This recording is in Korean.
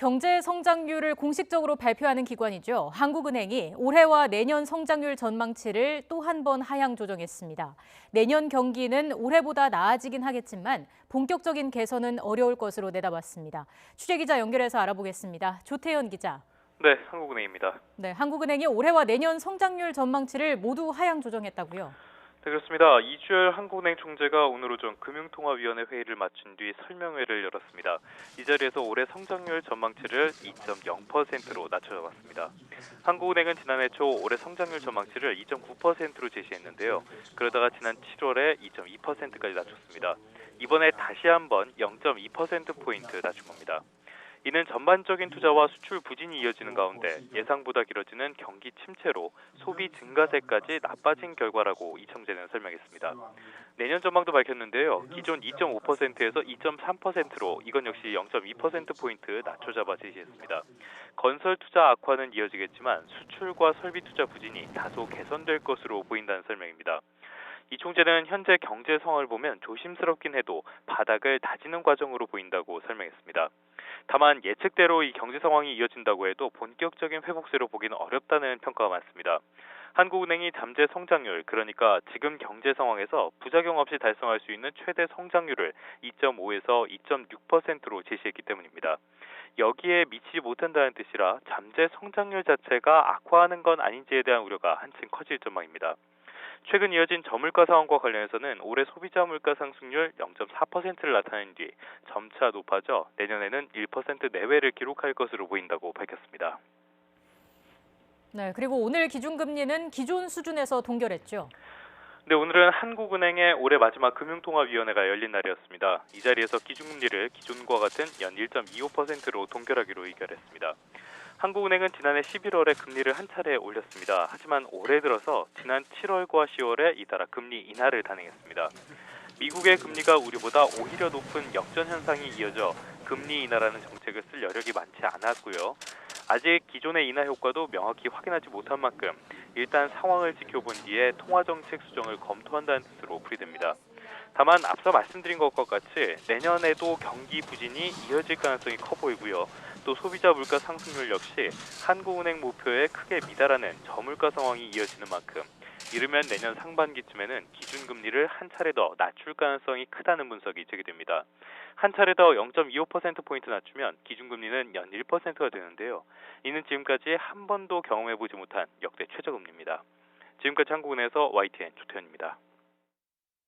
경제 성장률을 공식적으로 발표하는 기관이죠. 한국은행이 올해와 내년 성장률 전망치를 또 한 번 하향 조정했습니다. 내년 경기는 올해보다 나아지긴 하겠지만 본격적인 개선은 어려울 것으로 내다봤습니다. 취재기자 연결해서 알아보겠습니다. 조태현 기자. 네, 한국은행입니다. 네, 한국은행이 올해와 내년 성장률 전망치를 모두 하향 조정했다고요? 네, 그렇습니다. 이주열 한국은행 총재가 오늘 오전 금융통화위원회 회의를 마친 뒤 설명회를 열었습니다. 이 자리에서 올해 성장률 전망치를 2.0%로 낮춰잡았습니다. 한국은행은 지난해 초 올해 성장률 전망치를 2.9%로 제시했는데요. 그러다가 지난 7월에 2.2%까지 낮췄습니다. 이번에 다시 한번 0.2%포인트 낮춘 겁니다. 이는 전반적인 투자와 수출 부진이 이어지는 가운데 예상보다 길어지는 경기 침체로 소비 증가세까지 나빠진 결과라고 이 총재는 설명했습니다. 내년 전망도 밝혔는데요. 기존 2.5%에서 2.3%로 이건 역시 0.2%포인트 낮춰잡아 제시했습니다. 건설 투자 악화는 이어지겠지만 수출과 설비 투자 부진이 다소 개선될 것으로 보인다는 설명입니다. 이 총재는 현재 경제 상황을 보면 조심스럽긴 해도 바닥을 다지는 과정으로 보인다고 설명했습니다. 다만 예측대로 이 경제 상황이 이어진다고 해도 본격적인 회복세로 보기는 어렵다는 평가가 많습니다. 한국은행이 잠재 성장률, 그러니까 지금 경제 상황에서 부작용 없이 달성할 수 있는 최대 성장률을 2.5에서 2.6%로 제시했기 때문입니다. 여기에 미치지 못한다는 뜻이라 잠재 성장률 자체가 악화하는 건 아닌지에 대한 우려가 한층 커질 전망입니다. 최근 이어진 저물가 상황과 관련해서는 올해 소비자 물가 상승률 0.4%를 나타낸 뒤 점차 높아져 내년에는 1% 내외를 기록할 것으로 보인다고 밝혔습니다. 네, 그리고 오늘 기준금리는 기존 수준에서 동결했죠. 네, 오늘은 한국은행의 올해 마지막 금융통화위원회가 열린 날이었습니다. 이 자리에서 기준금리를 기존과 같은 연 1.25%로 동결하기로 의결했습니다. 한국은행은 지난해 11월에 금리를 한 차례 올렸습니다. 하지만 올해 들어서 지난 7월과 10월에 잇따라 금리 인하를 단행했습니다. 미국의 금리가 우리보다 오히려 높은 역전 현상이 이어져 금리 인하라는 정책을 쓸 여력이 많지 않았고요. 아직 기존의 인하 효과도 명확히 확인하지 못한 만큼 일단 상황을 지켜본 뒤에 통화정책 수정을 검토한다는 뜻으로 풀이됩니다. 다만 앞서 말씀드린 것과 같이 내년에도 경기 부진이 이어질 가능성이 커 보이고요. 또 소비자 물가 상승률 역시 한국은행 목표에 크게 미달하는 저물가 상황이 이어지는 만큼 이르면 내년 상반기쯤에는 기준금리를 한 차례 더 낮출 가능성이 크다는 분석이 제기됩니다. 한 차례 더 0.25%포인트 낮추면 기준금리는 연 1%가 되는데요. 이는 지금까지 한 번도 경험해보지 못한 역대 최저금리입니다. 지금까지 한국은행에서 YTN 조태현입니다.